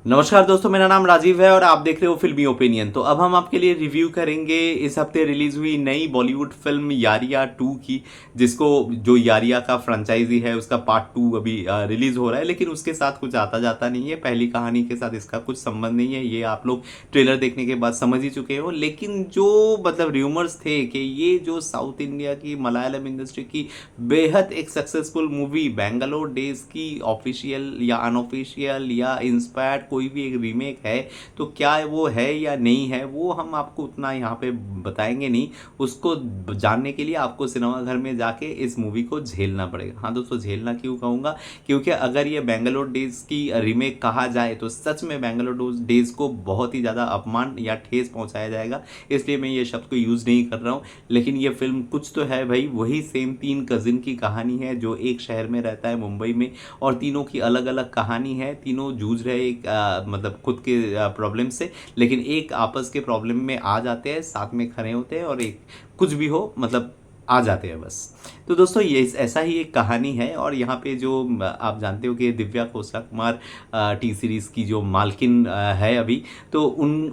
नमस्कार दोस्तों, मेरा नाम राजीव है और आप देख रहे हो फिल्मी ओपिनियन। तो अब हम आपके लिए रिव्यू करेंगे इस हफ्ते रिलीज हुई नई बॉलीवुड फिल्म यारिया 2 की, जिसको जो यारिया का फ्रेंचाइजी है उसका पार्ट 2 अभी रिलीज हो रहा है। लेकिन उसके साथ कुछ आता जाता नहीं है, पहली कहानी के साथ इसका कुछ संबंध नहीं है, ये आप लोग ट्रेलर देखने के बाद समझ ही चुके हो। लेकिन जो मतलब र्यूमर्स थे कि ये जो साउथ इंडिया की मलयालम इंडस्ट्री की बेहद एक सक्सेसफुल मूवी बेंगलोर डेज की ऑफिशियल या अनऑफिशियल या इंस्पायर्ड कोई भी एक रीमेक है, तो क्या वो है या नहीं है वो हम आपको उतना यहाँ पे बताएंगे नहीं। उसको जानने के लिए आपको सिनेमा घर में जाके इस मूवी को झेलना पड़ेगा। हाँ दोस्तों, झेलना क्यों कहूँगा, क्योंकि अगर ये बेंगलोर डेज की रीमेक कहा जाए तो सच में बेंगलोर डेज को बहुत ही ज़्यादा अपमान या ठेस पहुँचाया जाएगा, इसलिए मैं ये शब्द को यूज़ नहीं कर रहा हूँ। लेकिन ये फिल्म कुछ तो है भाई, वही सेम 3 कजिन की कहानी है जो एक शहर में रहता है मुंबई में, और तीनों की अलग अलग कहानी है। तीनों जूझ रहे एक मतलब खुद के प्रॉब्लम से, लेकिन एक आपस के प्रॉब्लम में आ जाते हैं, साथ में खड़े होते हैं और एक कुछ भी हो मतलब आ जाते हैं बस। तो दोस्तों ये ऐसा ही एक कहानी है। और यहाँ पे जो आप जानते हो कि दिव्या खोसला कुमार टी सीरीज़ की जो मालकिन है अभी, तो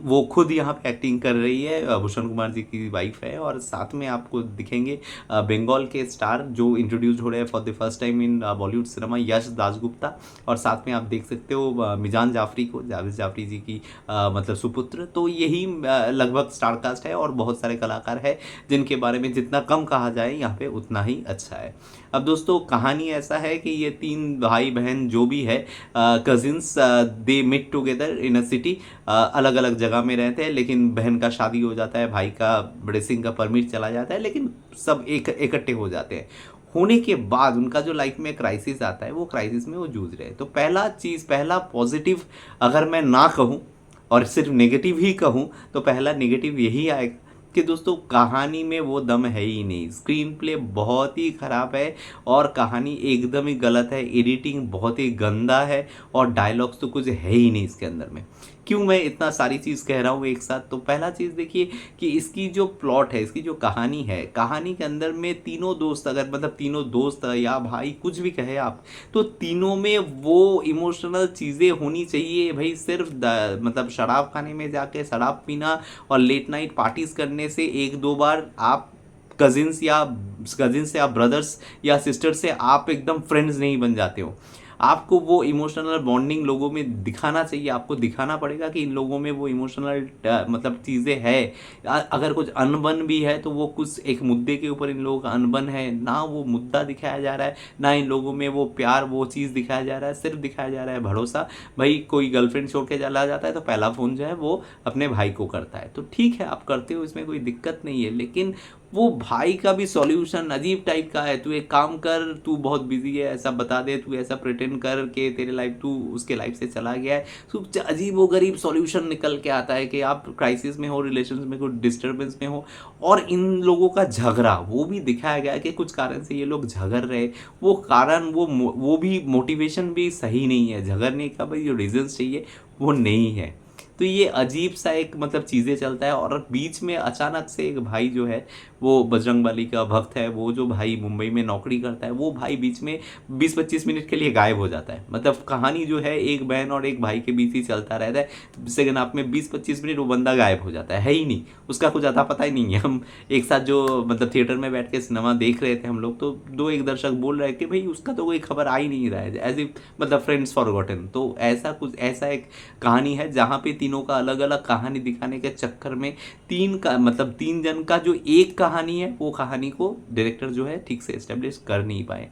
वो खुद यहाँ पे एक्टिंग कर रही है, भूषण कुमार जी की वाइफ है। और साथ में आपको दिखेंगे बंगाल के स्टार जो इंट्रोड्यूस हो रहे हैं for the first time in Bollywood cinema, Yash Dasgupta. और साथ में आप देख सकते हो मिजान जाफरी को, जावेद जाफरी जी की मतलब सुपुत्र। तो यही लगभग स्टार कास्ट है और बहुत सारे कलाकार हैं जिनके बारे में जितना कम कहा जाए यहाँ पे उतना ही अच्छा है। अब दोस्तों कहानी ऐसा है कि ये 3 भाई बहन जो भी है कजिन्स, दे मिट टुगेदर इन अ सिटी, अलग अलग जगह में रहते हैं। लेकिन बहन का शादी हो जाता है, भाई का ब्लेसिंग का परमिट चला जाता है, लेकिन सब इकट्ठे हो जाते हैं। होने के बाद उनका जो लाइफ में क्राइसिस आता है, वो क्राइसिस में वो जूझ रहे हैं। तो पहला पॉजिटिव अगर मैं ना कहूँ और सिर्फ नेगेटिव ही कहूँ, तो पहला नेगेटिव यही आएगा कि दोस्तों कहानी में वो दम है ही नहीं। स्क्रीन प्ले बहुत ही ख़राब है और कहानी एकदम ही गलत है, एडिटिंग बहुत ही गंदा है और डायलॉग्स तो कुछ है ही नहीं इसके अंदर में। क्यों मैं इतना सारी चीज़ कह रहा हूँ एक साथ, तो पहला चीज़ देखिए कि इसकी जो प्लॉट है, इसकी जो कहानी है, कहानी के अंदर में तीनों दोस्त, अगर मतलब तीनों दोस्त या भाई कुछ भी कहे आप, तो तीनों में वो इमोशनल चीज़ें होनी चाहिए भाई। सिर्फ मतलब शराब खाने में जाके शराब पीना और लेट नाइट पार्टीज करने से एक दो बार आप कजिन्स या ब्रदर्स या सिस्टर से आप एकदम फ्रेंड्स नहीं बन जाते हो। आपको वो इमोशनल बॉन्डिंग लोगों में दिखाना चाहिए, आपको दिखाना पड़ेगा कि इन लोगों में वो इमोशनल मतलब चीज़ें है। अगर कुछ अनबन भी है तो वो कुछ एक मुद्दे के ऊपर इन लोगों का अनबन है ना, वो मुद्दा दिखाया जा रहा है ना इन लोगों में वो प्यार वो चीज़ दिखाया जा रहा है। सिर्फ दिखाया जा रहा है भरोसा। भाई कोई गर्लफ्रेंड छोड़ के चला जाता है तो पहला फ़ोन जो है वो अपने भाई को करता है, तो ठीक है आप करते हो, इसमें कोई दिक्कत नहीं है। लेकिन वो भाई का भी सॉल्यूशन अजीब टाइप का है। तू एक काम कर, तू बहुत बिजी है, ऐसा बता दे, तू ऐसा प्रिटेंड कर के तेरे लाइफ तू उसके लाइफ से चला गया है। तो अजीब व गरीब सॉल्यूशन निकल के आता है कि आप क्राइसिस में हो, रिलेशन में कुछ डिस्टर्बेंस में हो। और इन लोगों का झगड़ा वो भी दिखाया गया कि कुछ कारण से ये लोग झगड़ रहे, वो कारण वो भी मोटिवेशन भी सही नहीं है झगड़ने का, भाई जो रीजंस चाहिए वो नहीं है। तो ये अजीब सा एक मतलब चीज़ें चलता है। और बीच में अचानक से एक भाई जो है वो बजरंगबली का भक्त है, वो जो भाई मुंबई में नौकरी करता है, वो भाई बीच में 20-25 मिनट के लिए गायब हो जाता है। मतलब कहानी जो है एक बहन और एक भाई के बीच ही चलता रहता है, सेकेंड हाफ में 20-25 मिनट वो बंदा गायब हो जाता है ही नहीं, उसका कुछ अता पता ही नहीं है। हम एक साथ जो मतलब थिएटर में बैठ के सिनेमा देख रहे थे हम लोग, तो 2 एक दर्शक बोल रहे कि भाई उसका तो कोई खबर आ ही नहीं रहा है, एज इफ मतलब फ्रेंड्स फॉरगॉटन। तो ऐसा एक कहानी है जहाँ पे तीनों का अलग अलग कहानी दिखाने के चक्कर में 3 जन का जो एक कहानी है, वो कहानी को डायरेक्टर जो है ठीक से एस्टेब्लिश कर नहीं पाए।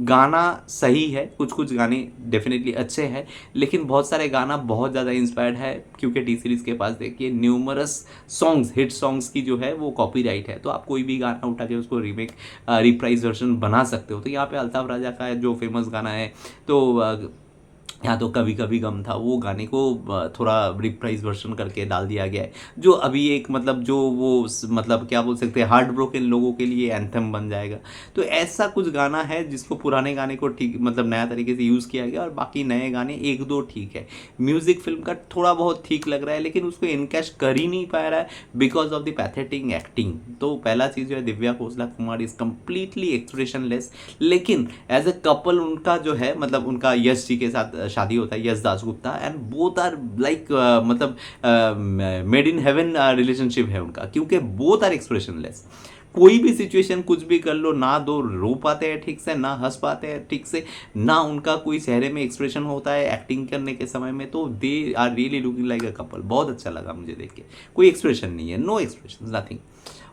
गाना सही है, कुछ कुछ गाने डेफिनेटली अच्छे हैं, लेकिन बहुत सारे गाना बहुत ज़्यादा इंस्पायर्ड है, क्योंकि टी सीरीज़ के पास देखिए न्यूमरस सॉन्ग्स, हिट सॉन्ग्स की जो है वो कॉपीराइट है। तो आप कोई भी गाना उठा के उसको रिप्राइज वर्जन बना सकते हो। तो यहाँ पे अल्ताफ राजा का जो फेमस गाना है, तो यहाँ तो कभी कभी गम था, वो गाने को थोड़ा रिप्राइज वर्जन करके डाल दिया गया है, जो अभी एक मतलब जो वो मतलब क्या बोल सकते हैं, हार्ट ब्रोकन लोगों के लिए एंथम बन जाएगा। तो ऐसा कुछ गाना है जिसको पुराने गाने को ठीक मतलब नया तरीके से यूज़ किया गया, और बाकी नए गाने एक दो ठीक है। म्यूज़िक फिल्म का थोड़ा बहुत ठीक लग रहा है, लेकिन उसको इनकैश कर ही नहीं पा रहा है because of the pathetic acting. तो पहला चीज़ जो है, Divya Khosla Kumar is completely expressionless. लेकिन एज ए कपल उनका जो है मतलब उनका यश जी के साथ शादी होता है Yash Dasgupta, and both are like मतलब मेड इन हेवन रिलेशनशिप है उनका, क्योंकि बोथ आर एक्सप्रेशनलेस। कोई भी सिचुएशन कुछ भी कर लो, ना दो रो पाते हैं ठीक से, ना हंस पाते हैं ठीक से, ना उनका कोई चेहरे में एक्सप्रेशन होता है एक्टिंग करने के समय में। तो they are really looking like a couple. बहुत अच्छा लगा मुझे देख के। कोई एक्सप्रेशन नहीं है, नो एक्सप्रेशन, नथिंग।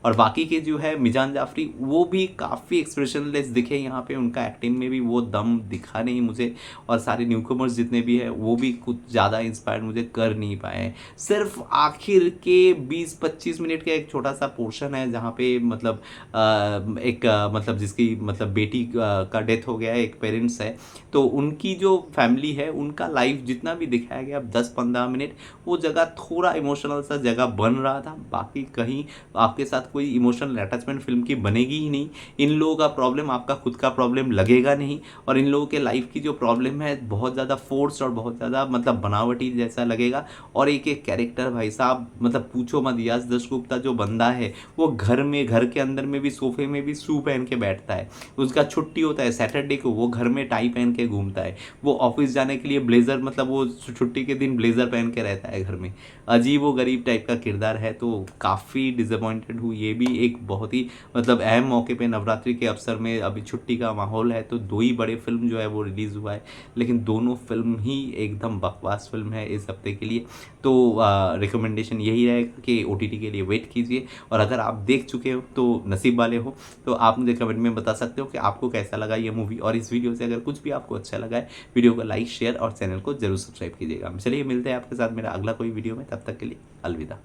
और बाकी के जो है मिजान जाफरी, वो भी काफ़ी एक्सप्रेशनलेस दिखे यहाँ पे, उनका एक्टिंग में भी वो दम दिखा नहीं मुझे। और सारे न्यूकमर्स जितने भी हैं वो भी कुछ ज़्यादा इंस्पायर मुझे कर नहीं पाए। सिर्फ आखिर के 20-25 मिनट का एक छोटा सा पोर्शन है जहाँ पे मतलब मतलब जिसकी मतलब बेटी का डेथ हो गया है, एक पेरेंट्स है, तो उनकी जो फैमिली है उनका लाइफ जितना भी दिखाया गया 10-15 मिनट, वो जगह थोड़ा इमोशनल सा जगह बन रहा था। बाकी कहीं आपके साथ कोई इमोशनल अटैचमेंट फिल्म की बनेगी ही नहीं। इन लोगों का प्रॉब्लम आपका खुद का प्रॉब्लम लगेगा नहीं, और इन लोगों के लाइफ की जो प्रॉब्लम है बहुत ज़्यादा फोर्स और बहुत ज़्यादा मतलब बनावटी जैसा लगेगा। और एक एक कैरेक्टर भाई साहब मतलब पूछो मत। यश दासगुप्ता जो बंदा है वो घर के अंदर में भी सोफे में भी शू पहन के बैठता है। उसका छुट्टी होता है सैटरडे को, वो घर में टाई पहन के घूमता है। वो ऑफिस जाने के लिए ब्लेजर मतलब वो छुट्टी के दिन ब्लेजर पहन के रहता है घर में। अजीब व गरीब टाइप का किरदार है। तो काफ़ी डिसअपॉइंटेड हूँ। ये भी एक बहुत ही मतलब अहम मौके पे नवरात्रि के अवसर में अभी छुट्टी का माहौल है, तो 2 ही बड़े फिल्म जो है वो रिलीज़ हुआ है, लेकिन दोनों फिल्म ही एकदम बकवास फिल्म है इस हफ्ते के लिए। तो रिकमेंडेशन यही रहेगा कि OTT के लिए वेट कीजिए, और अगर आप देख चुके हो तो नसीब वाले हो। तो आप मुझे कमेंट में बता सकते हो कि आपको कैसा लगा ये मूवी, और इस वीडियो से अगर कुछ भी आपको अच्छा लगा है, वीडियो को लाइक शेयर और चैनल को जरूर सब्सक्राइब कीजिएगा। चलिए मिलते हैं आपके साथ मेरा अगला कोई वीडियो में, तब तक के लिए अलविदा।